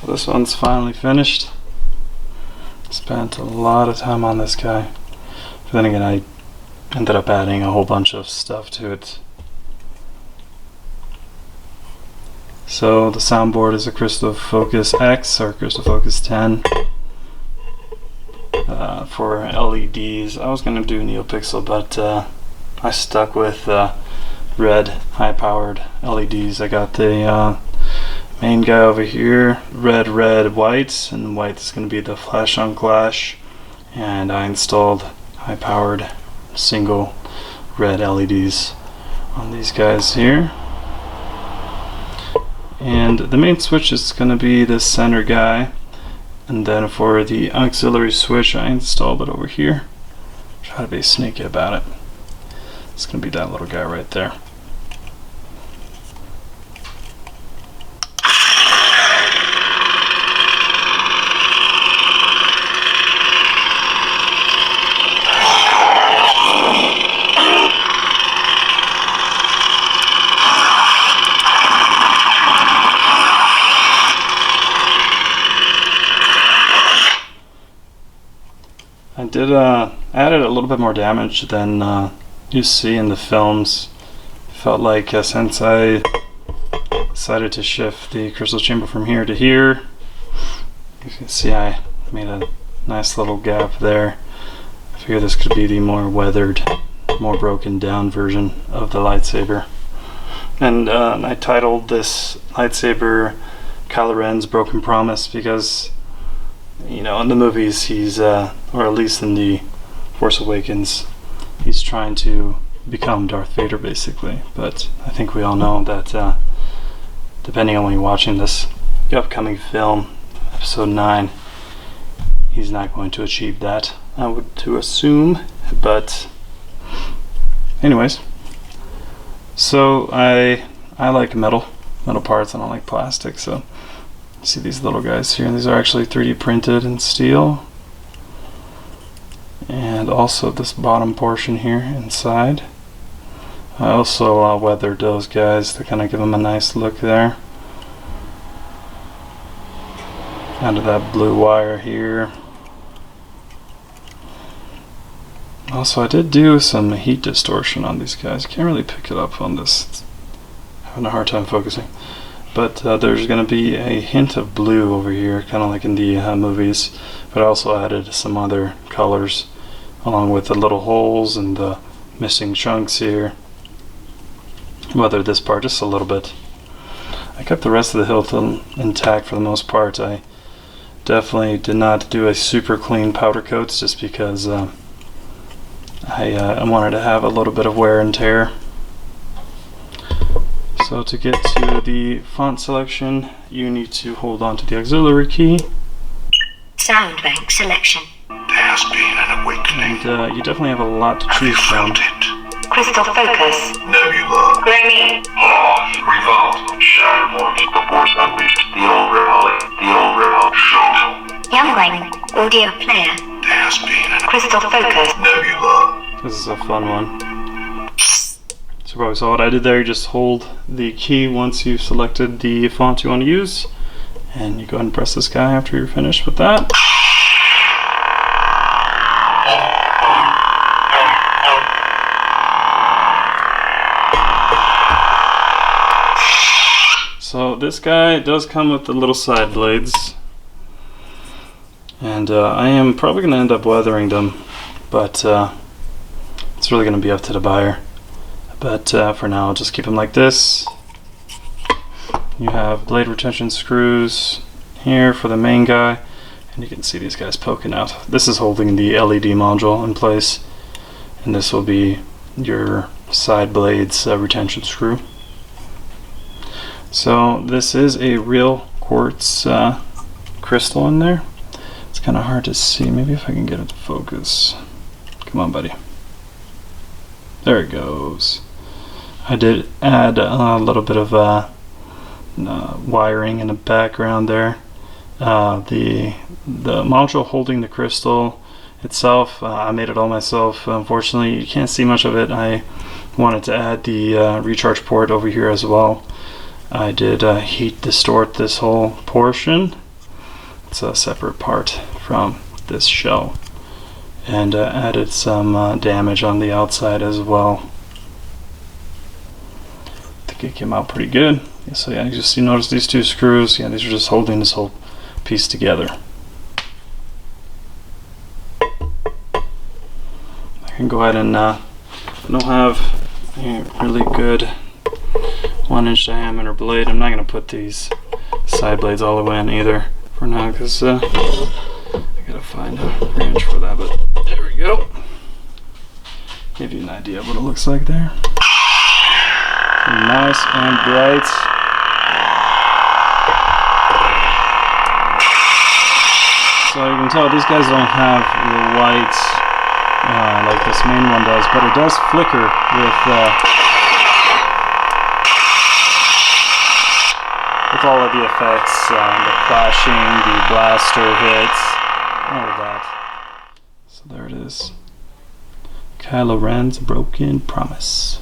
So this one's finally finished. Spent a lot of time on this guy. But then again, I ended up adding a whole bunch of stuff to it. So the soundboard is a Crystal Focus X or Crystal Focus 10. For LEDs, I was going to do NeoPixel, but I stuck with red high-powered LEDs. I got the main guy over here, red, white, and white is going to be the flash on clash, and I installed high-powered single red LEDs on these guys here. And the main switch is going to be this center guy, and then for the auxiliary switch I installed it over here. Try to be sneaky about it. It's going to be that little guy right there. I did added a little bit more damage than you see in the films. Felt like since I decided to shift the crystal chamber from here to here, you can see I made a nice little gap there. I figure this could be the more weathered, more broken down version of the lightsaber. And I titled this lightsaber Kylo Ren's Broken Promise because, you know, in the movies he's, or at least in the Force Awakens, he's trying to become Darth Vader basically. But I think we all know that depending on when you're watching this upcoming film, Episode 9, he's not going to achieve that, I would to assume. But anyways, so I like metal parts. I don't like plastic. So you see these little guys here, and these are actually 3D printed in steel. And also this bottom portion here inside. I also weathered those guys to kind of give them a nice look there. Out of that blue wire here. Also, I did do some heat distortion on these guys. Can't really pick it up on this. It's having a hard time focusing. But there's going to be a hint of blue over here, kind of like in the movies. But I also added some other colors, along with the little holes and the missing chunks here. Weathered this part just a little bit. I kept the rest of the hilt intact for the most part. I definitely did not do a super clean powder coats just because I wanted to have a little bit of wear and tear. So to get to the font selection, you need to hold on to the auxiliary key. Sound bank selection. There has been an awakening. And you definitely have a lot to choose from. Crystal Focus. Nebula. Grammy. Pause. Revolt. Shatterpoint. The Force Unleashed. The Old Republic. The Old Republic. Show. Youngling. Audio player. There has been an Crystal Focus. Nebula. This is a fun one. So probably saw what I did there. You just hold the key once you've selected the font you want to use, and you go ahead and press this guy after you're finished with that. So this guy does come with the little side blades, and I am probably going to end up weathering them, but it's really going to be up to the buyer. But for now, I'll just keep them like this. You have blade retention screws here for the main guy, and you can see these guys poking out. This is holding the LED module in place, and this will be your side blades retention screw. So this is a real quartz crystal in there. It's kind of hard to see. Maybe if I can get it to focus. Come on, buddy. There it goes. I did add a little bit of wiring in the background there. The module holding the crystal itself, I made it all myself. Unfortunately, you can't see much of it. I wanted to add the recharge port over here as well. I did heat distort this whole portion, It's a separate part from this shell. And added some damage on the outside as well. I think it came out pretty good. Yeah, so yeah, you notice these two screws. Yeah, these are just holding this whole piece together. I can go ahead and I don't have a really good 1-inch diameter blade. I'm not going to put these side blades all the way in either for now, because I gotta find a range for that. But there we go. Give you an idea of what it looks like there. Nice and bright. So you can tell these guys don't have the lights like this main one does, but it does flicker with all of the effects, the flashing, the blaster hits, all of that. So there it is. Kylo Ren's Broken Promise.